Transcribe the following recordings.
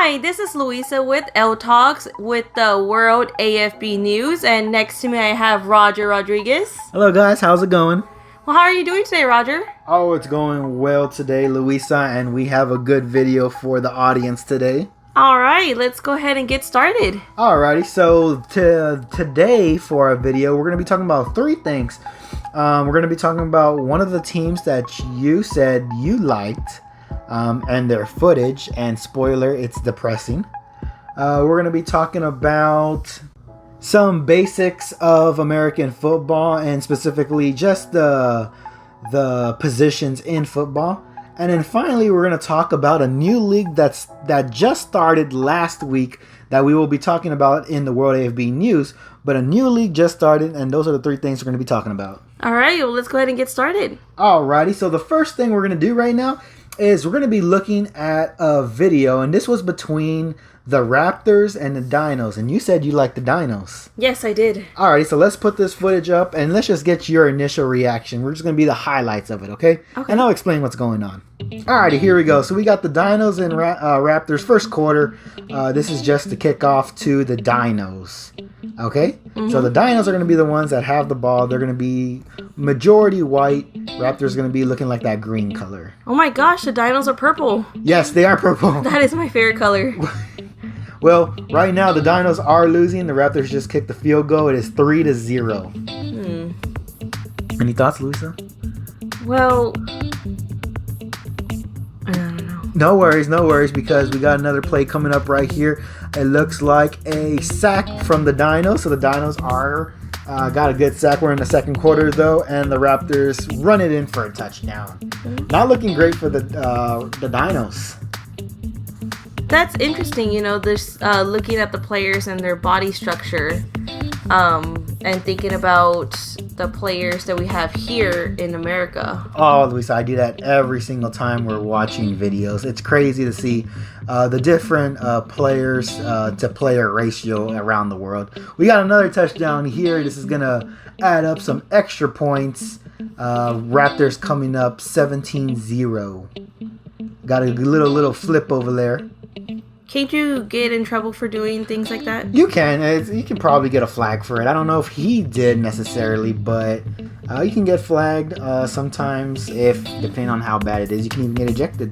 Hi, this is Louisa with L Talks with the World AFB News, and next to me I have Roger Rodriguez. Hello guys, how's it going? Well, how are you doing today, Roger? Oh, it's going well today, Louisa, and we have a good video for the audience today. Alright, let's go ahead and get started. Alrighty, so today for our video, we're going to be talking about three things. We're going to be talking about one of the teams that you said you liked, and their footage, and spoiler, it's depressing. We're going to be talking about some basics of American football, and specifically just the positions in football. And then finally, we're going to talk about a new league that just started last week that we will be talking about in the World AFB News. But a new league just started, and those are the three things we're going to be talking about. Alright, well, let's go ahead and get started. Alrighty, so the first thing we're going to do right now is we're going to be looking at a video, and this was between the Raptors and the Dinos, and you said you liked the Dinos. Yes, I did. Alrighty, so let's put this footage up, and let's just get your initial reaction. We're just going to be the highlights of it, okay? And I'll explain what's going on. Alrighty, here we go. So we got the Dinos and Raptors first quarter. This is just the kickoff to the Dinos, okay? So the Dinos are going to be the ones that have the ball. They're going to be majority white. Raptors going to be looking like that green color. Oh my gosh, the Dinos are purple. Yes, they are purple. That is my favorite color. Well, right now the Dinos are losing. The Raptors just kicked the field goal. It is 3-0. Any thoughts, Louisa? Well, I don't know. No worries, because we got another play coming up right here. It looks like a sack from the Dinos. So the Dinos are got a good sack. We're in the second quarter though, and the Raptors run it in for a touchdown. Not looking great for the Dinos. That's interesting, you know, this looking at the players and their body structure, and thinking about the players that we have here in America. Oh, Louisa, I do that every single time we're watching videos. It's crazy to see the different players to player ratio around the world. We got another touchdown here. This is going to add up some extra points. Raptors coming up 17-0. Got a little flip over there. Can't you get in trouble for doing things like that? You can. You can probably get a flag for it. I don't know if he did necessarily, but you can get flagged sometimes depending on how bad it is. You can even get ejected.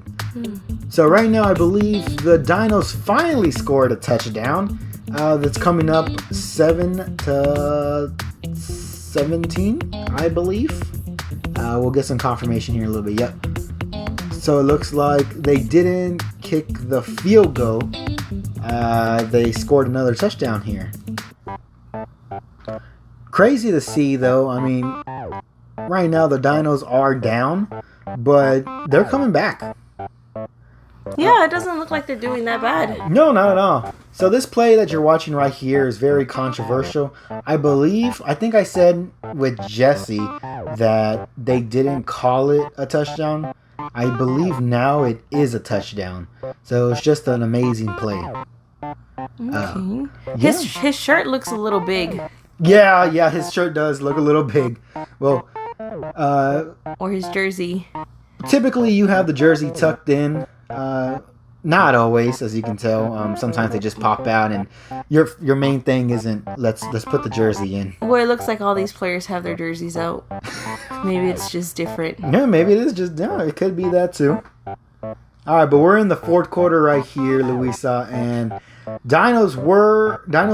So right now, I believe the Dinos finally scored a touchdown. That's coming up 7-17, I believe. We'll get some confirmation here in a little bit. Yep. So it looks like they didn't kick the field goal. They scored another touchdown here. Crazy to see, though. I mean, right now the Dinos are down, but they're coming back. Yeah, it doesn't look like they're doing that bad. No, not at all. So this play that you're watching right here is very controversial. I think I said with Jesse that they didn't call it a touchdown. I believe now it is a touchdown. So it's just an amazing play. Okay. His shirt looks a little big. Yeah, his shirt does look a little big. Well, or his jersey. Typically you have the jersey tucked in. Not always, as you can tell. Sometimes they just pop out, and your main thing isn't let's put the jersey in. Well, it looks like all these players have their jerseys out. Maybe it's just different. Yeah, maybe it is just it could be that too. All right, but we're in the fourth quarter right here, Louisa, and Dinos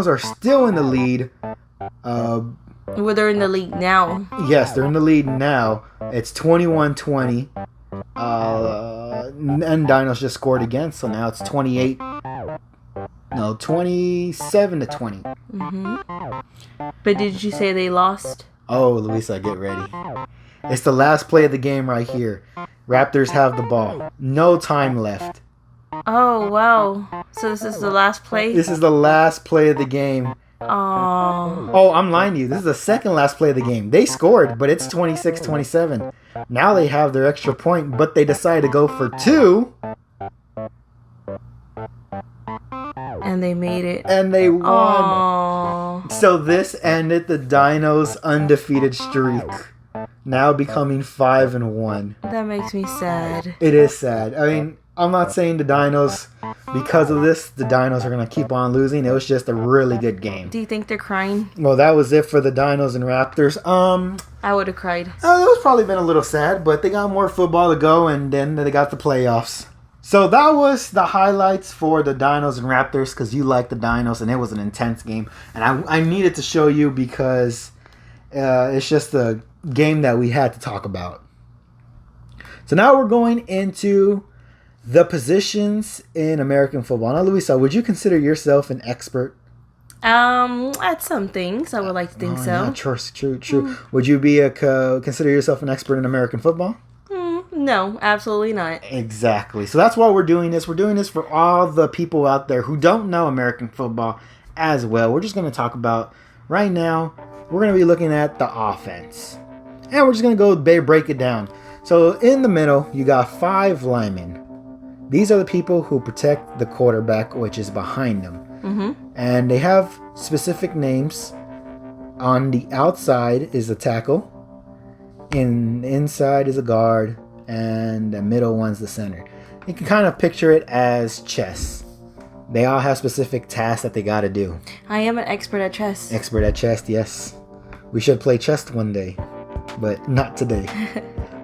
are still in the lead. Well, they're in the league now. Yes, they're in the lead now. It's 21-20. And Dinos just scored again, so now it's 27-20. But did you say they lost? Oh, Louisa, get ready. It's the last play of the game right here. Raptors have the ball. No time left. Oh, wow. So this is the last play? This is the last play of the game. Oh, I'm lying to you. This is the second last play of the game. They scored, but it's 26-27. Now they have their extra point, but they decided to go for two. And they made it. And they won. Oh. So this ended the Dinos' undefeated streak. Now becoming 5-1. That makes me sad. It is sad. I mean, I'm not saying the Dinos, because of this, the Dinos are going to keep on losing. It was just a really good game. Do you think they're crying? Well, that was it for the Dinos and Raptors. I would have cried. It was probably been a little sad, but they got more football to go, and then they got the playoffs. So that was the highlights for the Dinos and Raptors, because you like the Dinos, and it was an intense game. And I needed to show you because it's just a game that we had to talk about. So now we're going into the positions in American football. Now, Louisa, would you consider yourself an expert? At some things, I would like to think so. Yeah, true. Would you be consider yourself an expert in American football? No, absolutely not. Exactly. So that's why we're doing this. We're doing this for all the people out there who don't know American football as well. We're just going to talk about, right now, we're going to be looking at the offense. And we're just going to go break it down. So in the middle, you got 5 linemen. These are the people who protect the quarterback, which is behind them. Mm-hmm. And they have specific names. On the outside is a tackle. Inside is a guard. And the middle one's the center. You can kind of picture it as chess. They all have specific tasks that they got to do. I am an expert at chess. Expert at chess, yes. We should play chess one day, but not today.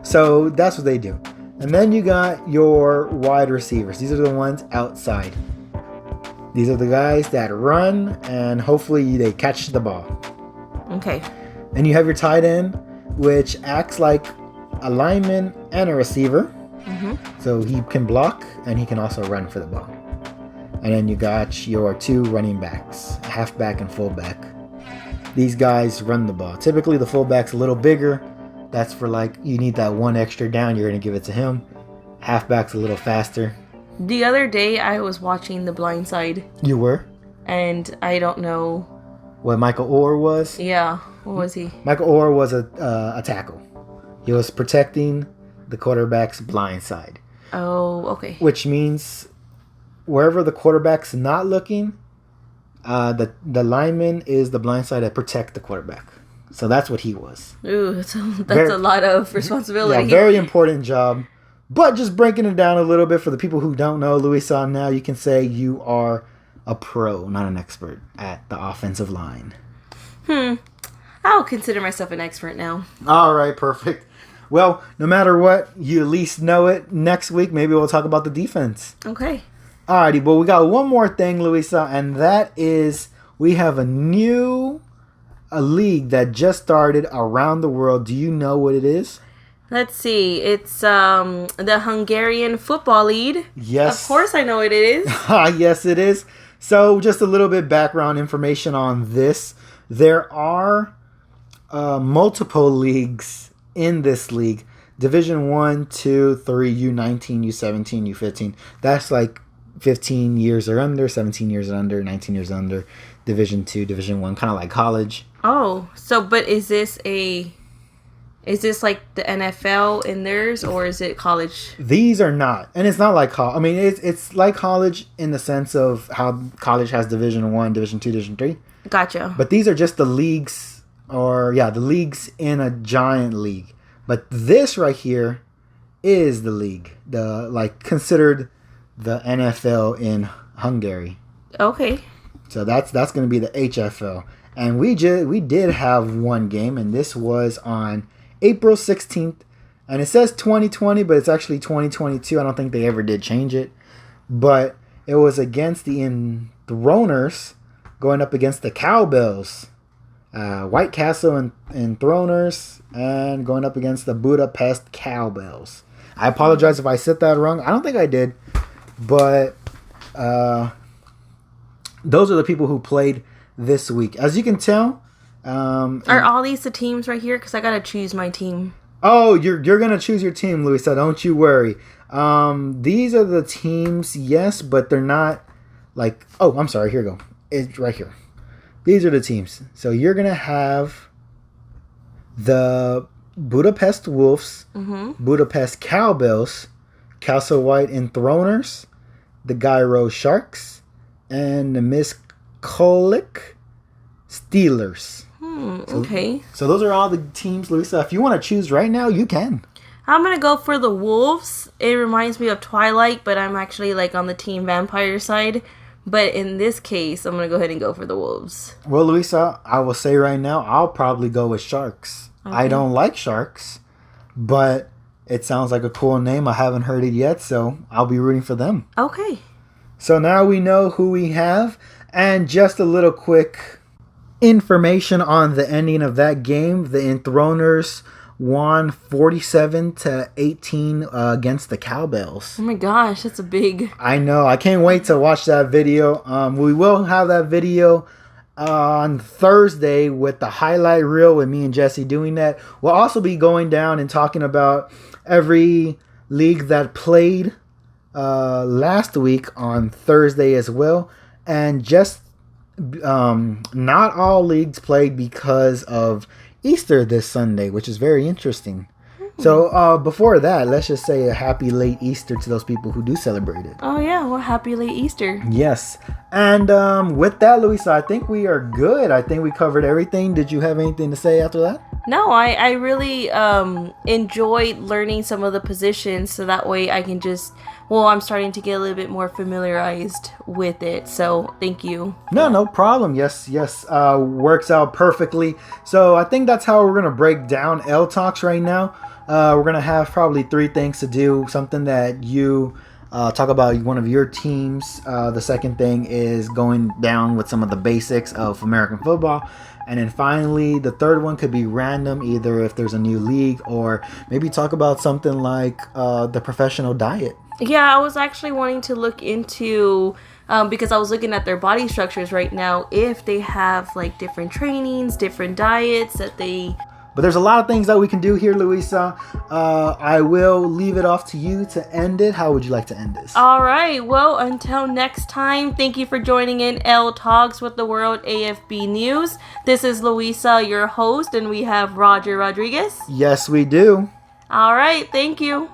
So that's what they do. And then you got your wide receivers. These are the ones outside. These are the guys that run, and hopefully they catch the ball. Okay. And you have your tight end, which acts like a lineman and a receiver. Mm-hmm. So he can block, and he can also run for the ball. And then you got your 2 running backs, halfback and fullback. These guys run the ball. Typically the fullback's a little bigger. That's for you need that 1 extra down, you're going to give it to him. Halfback's a little faster. The other day I was watching The Blind Side. You were? And I don't know what Michael Orr was? Yeah, what was he? Michael Orr was a tackle. He was protecting the quarterback's blind side. Oh, okay. Which means wherever the quarterback's not looking, the lineman is the blind side that protect the quarterback. So that's what he was. Ooh, that's a lot of responsibility. Yeah, very important job. But just breaking it down a little bit for the people who don't know Louisa, now you can say you are a pro, not an expert at the offensive line. I'll consider myself an expert now. All right, perfect. Well, no matter what, you at least know it. Next week, maybe we'll talk about the defense. Okay. Alrighty, well, we got one more thing, Louisa, and that is we have a league that just started around the world. Do you know what it is? Let's see. It's the Hungarian Football League. Yes. Of course I know what it is. Yes, it is. So just a little bit background information on this. There are multiple leagues in this league. Division 1, 2, 3, U19, U17, U15. That's 15 years or under, 17 years or under, 19 years under. Division 2, Division 1, kind of like college. Oh, so but is this like the NFL in theirs, or is it college? These are not, and it's not like college. I mean, it's like college in the sense of how college has Division 1, Division 2, Division 3. Gotcha. But these are just the leagues, the leagues in a giant league. But this right here is the league, considered the NFL in Hungary. Okay. So that's going to be the HFL. And we did have one game, and this was on April 16th. And it says 2020, but it's actually 2022. I don't think they ever did change it. But it was against the Enthroners going up against the Cowbells. White Castle Enthroners and going up against the Budapest Cowbells. I apologize if I said that wrong. I don't think I did. But those are the people who played this week. As you can tell, are all these the teams right here? Because I gotta choose my team. Oh, you're gonna choose your team, Louisa. Don't you worry. These are the teams, yes, but they're not Oh, I'm sorry. Here you go. It's right here. These are the teams. So you're gonna have the Budapest Wolves, Budapest Cowbells, Castle White Enthroners, the Gyro Sharks, and the Miss Kolick Steelers. Okay. So those are all the teams, Louisa. If you want to choose right now, you can. I'm gonna go for the wolves. It reminds me of Twilight, but I'm actually like on the team vampire side. But in this case, I'm gonna go ahead and go for the wolves. Well, Louisa, I will say right now, I'll probably go with sharks. Okay. I don't like sharks, but it sounds like a cool name. I haven't heard it yet, so I'll be rooting for them. Okay. So now we know who we have, and just a little quick information on the ending of that game. The Enthroners won 47-18 against the Cowbells. Oh my gosh, that's a big... I know. I can't wait to watch that video. We will have that video on Thursday with the highlight reel with me and Jesse doing that. We'll also be going down and talking about every league that played last week on Thursday as well. And just not all leagues played because of Easter this Sunday, which is very interesting. So before that, let's just say a happy late Easter to those people who do celebrate it. Oh yeah, well, happy late Easter. Yes. And with that, Louisa, I think we are good. I think we covered everything. Did you have anything to say after that? No, I really enjoyed learning some of the positions, so that way I can just... Well, I'm starting to get a little bit more familiarized with it, so thank you. No problem. Yes. Works out perfectly. So I think that's how we're going to break down L Talks right now. We're going to have probably 3 things to do. Something that you talk about one of your teams. The second thing is going down with some of the basics of American football. And then finally, the third one could be random, either if there's a new league or maybe talk about something like the professional diet. Yeah, I was actually wanting to look into, because I was looking at their body structures right now, if they have like different trainings, different diets that they... But there's a lot of things that we can do here, Louisa. I will leave it off to you to end it. How would you like to end this? All right. Well, until next time, thank you for joining in L Talks with the World AFB News. This is Louisa, your host, and we have Roger Rodriguez. Yes, we do. All right. Thank you.